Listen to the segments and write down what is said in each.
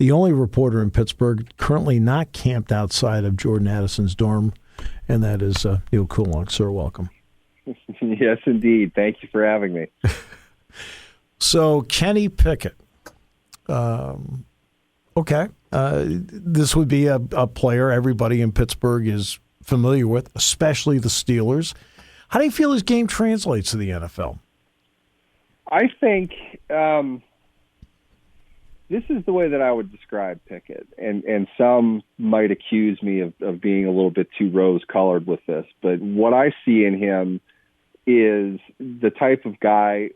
the only reporter in Pittsburgh currently not camped outside of Jordan Addison's dorm, and that is Neal Coolong. Sir, welcome. Yes, indeed. Thank you for having me. So, Kenny Pickett. Okay. This would be a player everybody in Pittsburgh is familiar with, especially the Steelers. How do you feel his game translates to the NFL? I think this is the way that I would describe Pickett, and some might accuse me of being a little bit too rose-colored with this, but what I see in him is the type of guy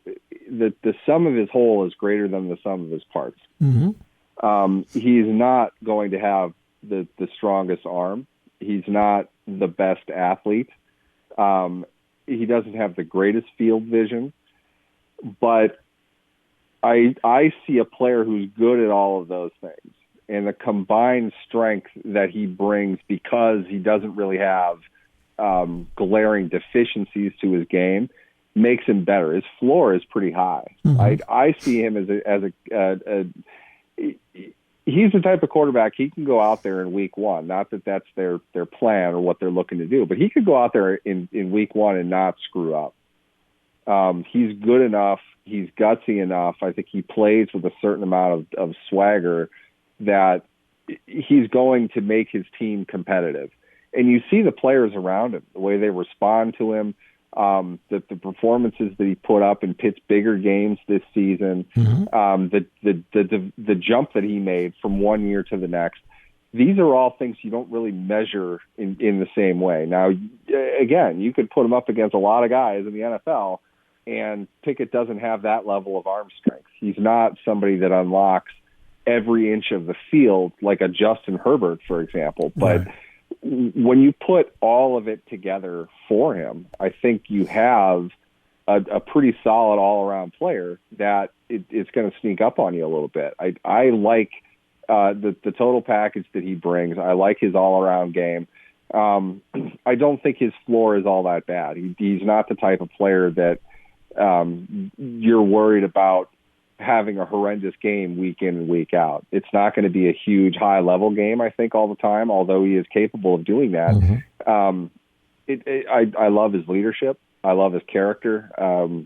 that the sum of his whole is greater than the sum of his parts. Mm-hmm. He's not going to have the strongest arm. He's not the best athlete. He doesn't have the greatest field vision, but I see a player who's good at all of those things, and the combined strength that he brings because he doesn't really have glaring deficiencies to his game makes him better. His floor is pretty high. Mm-hmm. I see him he's the type of quarterback, he can go out there in week one. Not that that's their plan or what they're looking to do, but he could go out there in week one and not screw up. He's good enough. He's gutsy enough. I think he plays with a certain amount of swagger that he's going to make his team competitive. And you see the players around him, the way they respond to him, the performances that he put up in Pitt's bigger games this season, mm-hmm. The jump that he made from one year to the next. These are all things you don't really measure in the same way. Now, again, you could put him up against a lot of guys in the NFL, and Pickett doesn't have that level of arm strength. He's not somebody that unlocks every inch of the field like a Justin Herbert, for example. But right. When you put all of it together for him, I think you have a pretty solid all-around player that it's going to sneak up on you a little bit. I like the total package that he brings. I like his all-around game. I don't think his floor is all that bad. He's not the type of player that you're worried about having a horrendous game week in and week out. It's not going to be a huge high-level game, I think, all the time, although he is capable of doing that. Mm-hmm. I love his leadership. I love his character.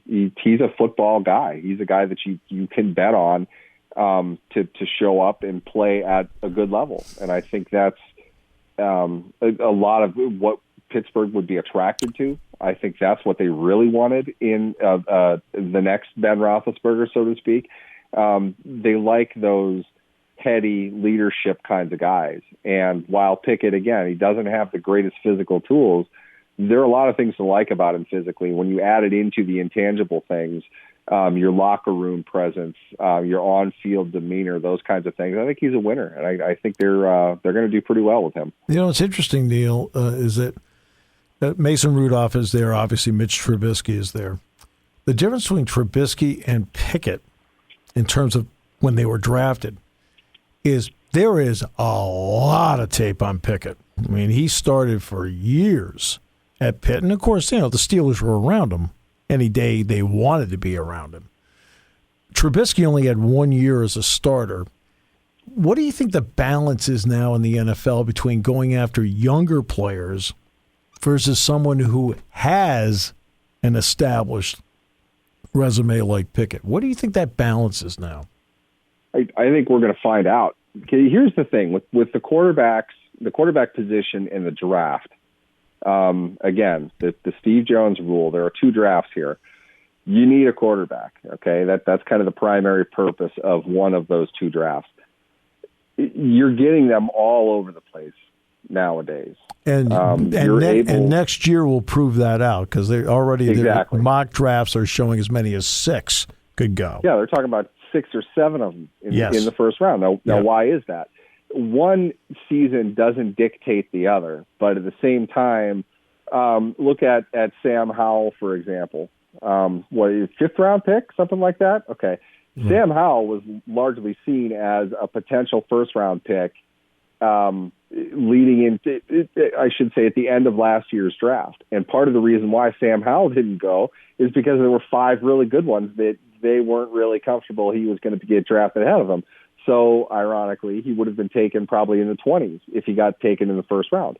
He's a football guy. He's a guy that you can bet on to show up and play at a good level. And I think that's a lot of what Pittsburgh would be attracted to. I think that's what they really wanted in the next Ben Roethlisberger, so to speak. They like those heady leadership kinds of guys. And while Pickett, again, he doesn't have the greatest physical tools, there are a lot of things to like about him physically. When you add it into the intangible things, your locker room presence, your on-field demeanor, those kinds of things, I think he's a winner. And I think they're going to do pretty well with him. You know, what's interesting, Neal, is that Mason Rudolph is there. Obviously, Mitch Trubisky is there. The difference between Trubisky and Pickett in terms of when they were drafted is there is a lot of tape on Pickett. I mean, he started for years at Pitt. And, of course, the Steelers were around him any day they wanted to be around him. Trubisky only had 1 year as a starter. What do you think the balance is now in the NFL between going after younger players versus someone who has an established resume like Pickett? What do you think that balance is now? I think we're going to find out. Okay, here's the thing with the quarterback position in the draft. Again, the Steve Jones rule. There are two drafts here. You need a quarterback. Okay, that's kind of the primary purpose of one of those two drafts. You're getting them all over the place nowadays. And next year will prove that out because they already their mock drafts are showing as many as 6 could go. Yeah, they're talking about 6 or 7 of them in the first round. Now, why is that? One season doesn't dictate the other, but at the same time, look at Sam Howell, for example. What is 5th round pick, something like that? Okay. Mm-hmm. Sam Howell was largely seen as a potential first round pick leading into, I should say, at the end of last year's draft. And part of the reason why Sam Howell didn't go is because there were 5 really good ones that they weren't really comfortable he was going to get drafted ahead of them. So, ironically, he would have been taken probably in the 20s if he got taken in the first round.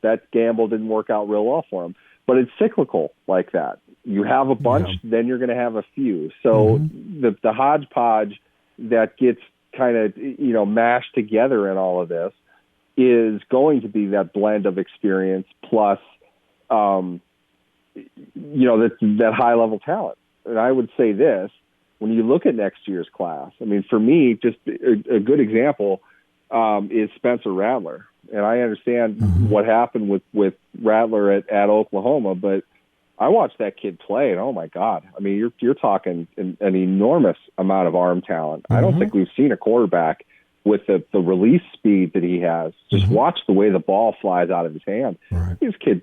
That gamble didn't work out real well for him. But it's cyclical like that. You have a bunch, then you're going to have a few. So the hodgepodge that gets kind of, mashed together in all of this is going to be that blend of experience plus, that high-level talent. And I would say this, when you look at next year's class, I mean, for me, just a good example is Spencer Rattler. And I understand what happened with Rattler at Oklahoma, but I watched that kid play, and oh my God! I mean, you're talking an enormous amount of arm talent. I don't think we've seen a quarterback with the release speed that he has. Just watch the way the ball flies out of his hand. Right. This kid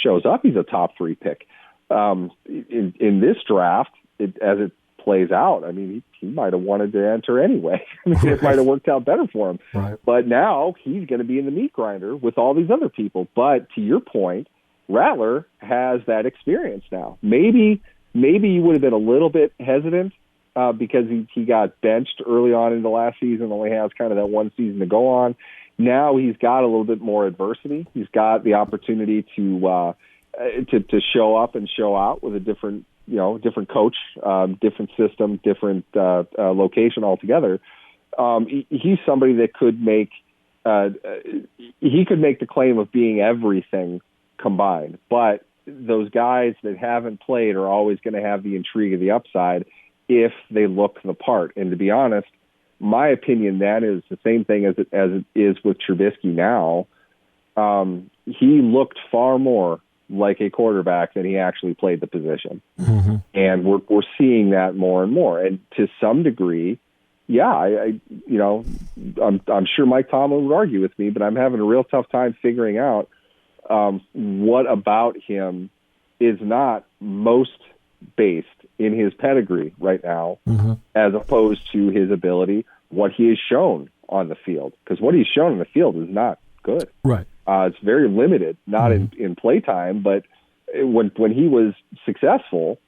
shows up; he's a top 3 pick in this draft. As it plays out, I mean, he might have wanted to enter anyway. I mean, it might have worked out better for him. Right. But now he's going to be in the meat grinder with all these other people. But to your point, Rattler has that experience now. Maybe he would have been a little bit hesitant because he got benched early on in the last season, only has kind of that one season to go on. Now he's got a little bit more adversity. He's got the opportunity to show up and show out with a different coach, different system, different location altogether. He's somebody that could make the claim of being everything combined. But those guys that haven't played are always going to have the intrigue of the upside if they look the part. And to be honest, my opinion then is the same thing as it is with Trubisky now. He looked far more like a quarterback than he actually played the position. And we're seeing that more and more. And to some degree, I'm sure Mike Tomlin would argue with me, but I'm having a real tough time figuring out what about him is not most based in his pedigree right now, as opposed to his ability, what he has shown on the field. Because what he's shown on the field is not good. Right. It's very limited, not in playtime, but when he was successful,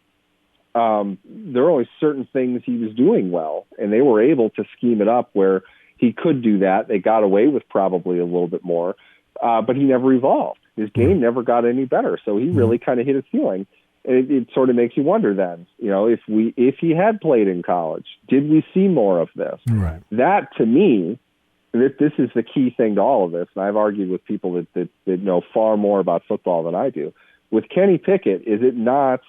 there were only certain things he was doing well, and they were able to scheme it up where he could do that. They got away with probably a little bit more, but he never evolved. His game never got any better, so he really kind of hit his ceiling. And it sort of makes you wonder then, if he had played in college, did we see more of this? Right. That, to me, this is the key thing to all of this, and I've argued with people that know far more about football than I do. With Kenny Pickett, is it not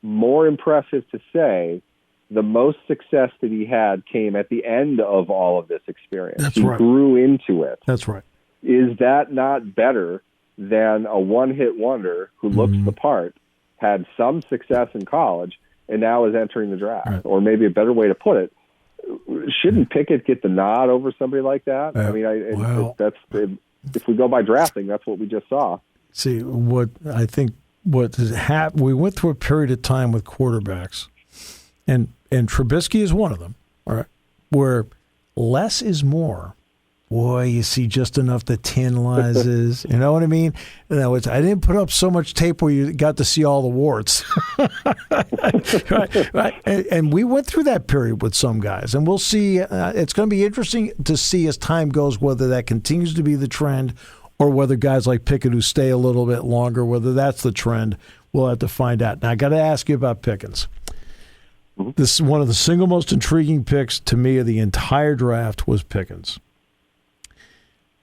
more impressive to say the most success that he had came at the end of all of this experience? That's he right. grew into it. That's right. Is that not better than a one-hit wonder who looks the part, had some success in college, and now is entering the draft? Right. Or maybe a better way to put it, shouldn't Pickett get the nod over somebody like that? I mean, if we go by drafting, that's what we just saw. See, what has happened, we went through a period of time with quarterbacks, and Trubisky is one of them, all right, where less is more. Boy, you see just enough that tantalizes. You know what I mean? In other words, I didn't put up so much tape where you got to see all the warts. right. And we went through that period with some guys, and we'll see. It's going to be interesting to see as time goes whether that continues to be the trend or whether guys like Pickett who stay a little bit longer, whether that's the trend. We'll have to find out. Now, I got to ask you about Pickens. This one of the single most intriguing picks to me of the entire draft was Pickens.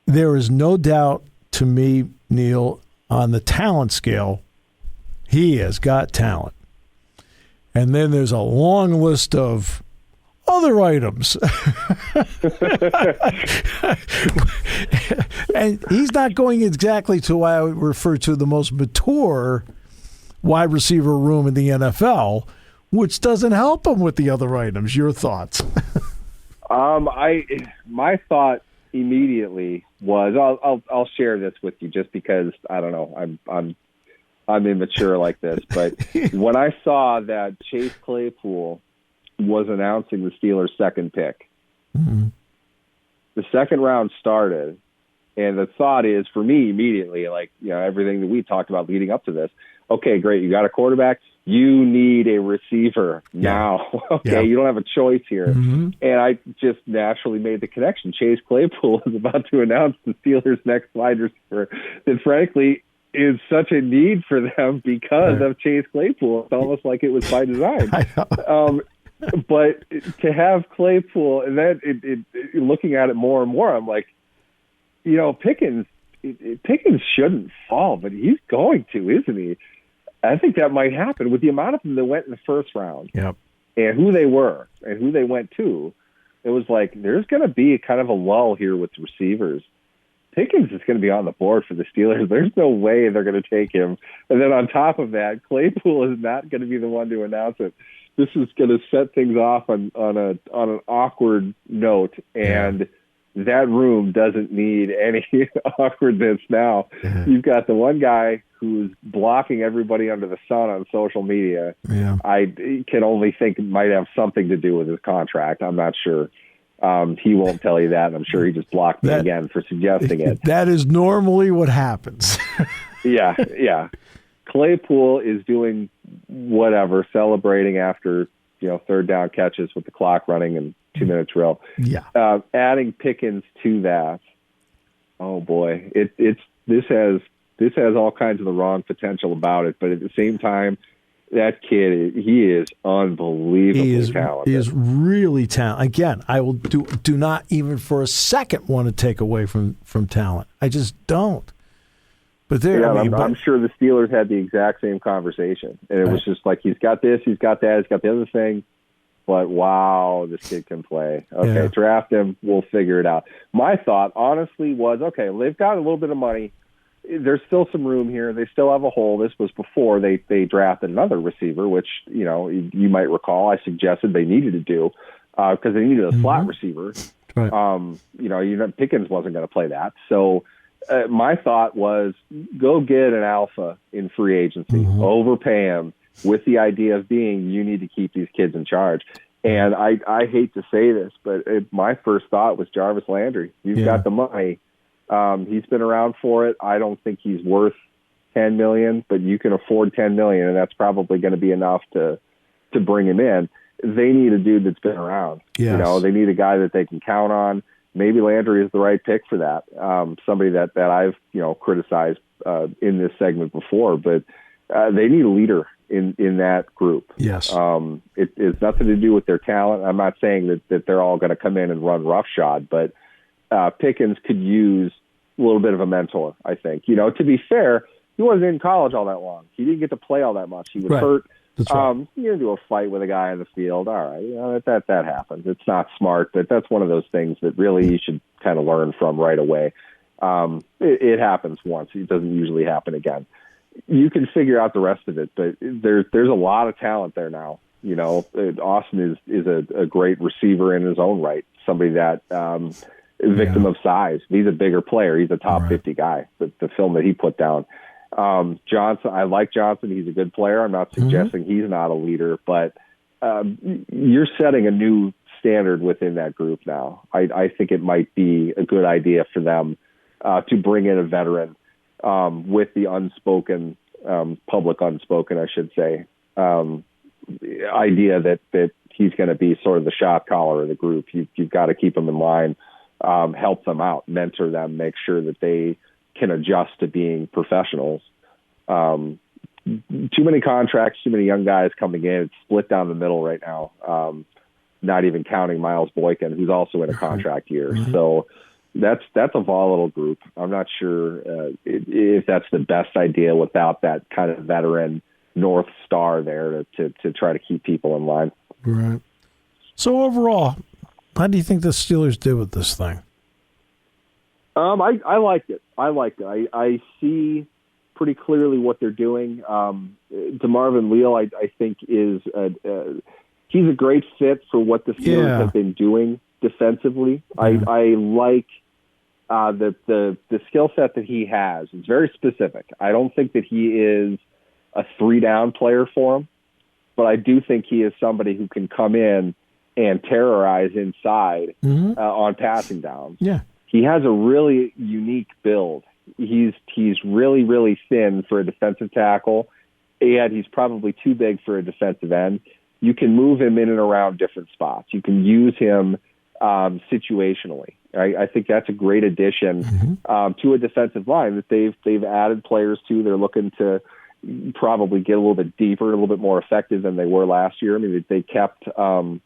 There is no doubt to me, Neal, on the talent scale, he has got talent. And then there's a long list of other items. And he's not going exactly to what I would refer to the most mature wide receiver room in the NFL, which doesn't help him with the other items. Your thoughts? My thought immediately was I'll share this with you just because I don't know I'm immature like this, but when I saw that Chase Claypool was announcing the Steelers' second pick, the second round started, and the thought is for me immediately, like everything that we talked about leading up to this. Okay, great, you got a quarterback. you need a receiver now. Okay, Yeah. you don't have a choice here. Mm-hmm. And I just naturally made the connection. Chase Claypool is about to announce the Steelers' next wide receiver that, frankly, is such a need for them because of Chase Claypool. It's almost like it was by design. But to have Claypool, and then looking at it more and more, I'm like, Pickens shouldn't fall, but he's going to, isn't he? I think that might happen with the amount of them that went in the first round. Yep. And who they were and who they went to. It was like, there's going to be kind of a lull here with receivers. Pickens is going to be on the board for the Steelers. There's no way they're going to take him. And then on top of that, Claypool is not going to be the one to announce it. This is going to set things off on an awkward note. And that room doesn't need any awkwardness now. You've got the one guy who's blocking everybody under the sun on social media. Yeah. I can only think it might have something to do with his contract. I'm not sure. He won't tell you that, and I'm sure he just blocked me again for suggesting it. That is normally what happens. Yeah. Claypool is doing whatever, celebrating after third down catches with the clock running and 2-minute drill. Yeah. Adding Pickens to that, oh boy, this has all kinds of the wrong potential about it, but at the same time, that kid, he is unbelievably talented. He is really talented. Again, I will do not even for a second want to take away from talent. I just don't. But I'm sure the Steelers had the exact same conversation, and it was just like, he's got this, he's got that, he's got the other thing. But wow, this kid can play. Okay, draft him. We'll figure it out. My thought, honestly, was, okay, they've got a little bit of money. There's still some room here. They still have a hole. This was before they drafted another receiver, which you might recall I suggested they needed to do because they needed a slot receiver. Right. Pickens wasn't going to play that. So my thought was, go get an alpha in free agency, overpay him, with the idea of being, you need to keep these kids in charge. And I hate to say this, but my first thought was Jarvis Landry. You've got the money. He's been around for it. I don't think he's worth $10 million, but you can afford $10 million, and that's probably going to be enough to bring him in. They need a dude that's been around. Yes. They need a guy that they can count on. Maybe Landry is the right pick for that. Somebody that I've criticized in this segment before, but they need a leader in that group. Yes. It's nothing to do with their talent. I'm not saying that they're all going to come in and run roughshod, but Pickens could use a little bit of a mentor, I think. To be fair, he wasn't in college all that long. He didn't get to play all that much. He was hurt. That's right. You're into a fight with a guy in the field. All right, that happens. It's not smart, but that's one of those things that really you should kind of learn from right away. It happens once. It doesn't usually happen again. You can figure out the rest of it, but there's a lot of talent there now. Austin is a great receiver in his own right. Somebody that victim of size. He's a bigger player. He's a top 50 guy. The film that he put down. Johnson, I like Johnson. He's a good player. I'm not suggesting he's not a leader, but you're setting a new standard within that group now. I think it might be a good idea for them to bring in a veteran with the unspoken, public unspoken, I should say, idea that he's going to be sort of the shot caller of the group. You've got to keep him in line, help them out, mentor them, make sure that they can adjust to being professionals. Too many contracts, too many young guys coming in. It's split down the middle right now, not even counting Miles Boykin, who's also in a contract year. So that's a volatile group. I'm not sure if that's the best idea without that kind of veteran North Star there to try to keep people in line. Right. So overall, how do you think the Steelers did with this thing? I liked it. I see pretty clearly what they're doing. DeMarvin Leal, I think, is he's a great fit for what the Steelers have been doing defensively. I like the skill set that he has. It's very specific. I don't think that he is a 3-down player for him, but I do think he is somebody who can come in and terrorize inside on passing downs. Yeah. He has a really unique build. He's really, really thin for a defensive tackle, and he's probably too big for a defensive end. You can move him in and around different spots. You can use him situationally. I think that's a great addition to a defensive line that they've added players to. They're looking to probably get a little bit deeper, a little bit more effective than they were last year. I mean, they kept I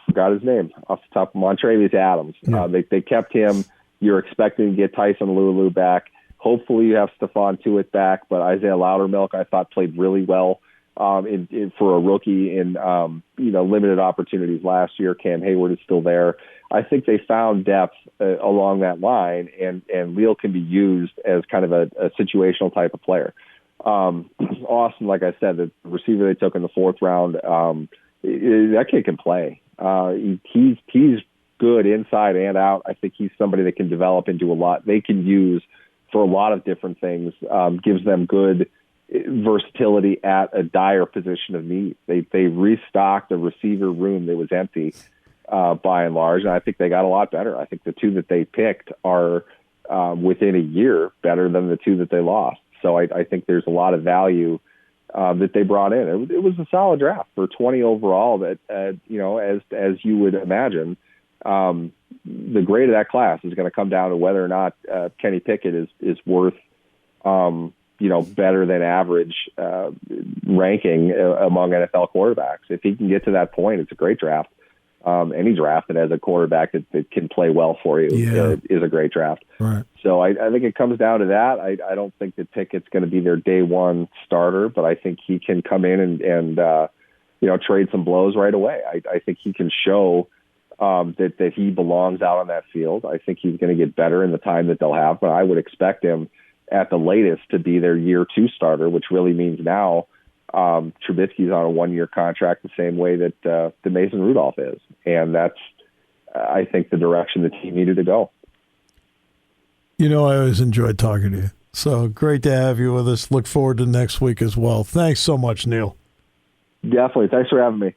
forgot his name off the top of Montrevious Adams. Yeah. They kept him. You're expecting to get Tyson Lulu back. Hopefully you have Stephon Tuitt back, but Isaiah Loudermilk I thought played really well for a rookie in limited opportunities last year. Cam Hayward is still there. I think they found depth along that line, and Neal can be used as kind of a situational type of player. Austin, like I said, the receiver they took in the 4th round, that kid can play. He's good inside and out. I think he's somebody that can develop into a lot. They can use for a lot of different things. Gives them good versatility at a dire position of need. They restocked a receiver room that was empty by and large, and I think they got a lot better. I think the 2 that they picked are within a year better than the 2 that they lost. So I think there's a lot of value that they brought in. It was a solid draft for 20 overall. That as you would imagine, the grade of that class is going to come down to whether or not Kenny Pickett is worth better than average ranking among NFL quarterbacks. If he can get to that point, it's a great draft. Any draft that has a quarterback that can play well for you is a great draft. Right. So I think it comes down to that. I don't think that Pickett's going to be their day one starter, but I think he can come in and trade some blows right away. I think he can show that he belongs out on that field. I think he's going to get better in the time that they'll have, but I would expect him at the latest to be their year 2 starter, which really means now Trubisky's on a 1-year contract the same way that the Mason Rudolph is. And that's, I think, the direction the team needed to go. I always enjoyed talking to you. So great to have you with us. Look forward to next week as well. Thanks so much, Neal. Definitely. Thanks for having me.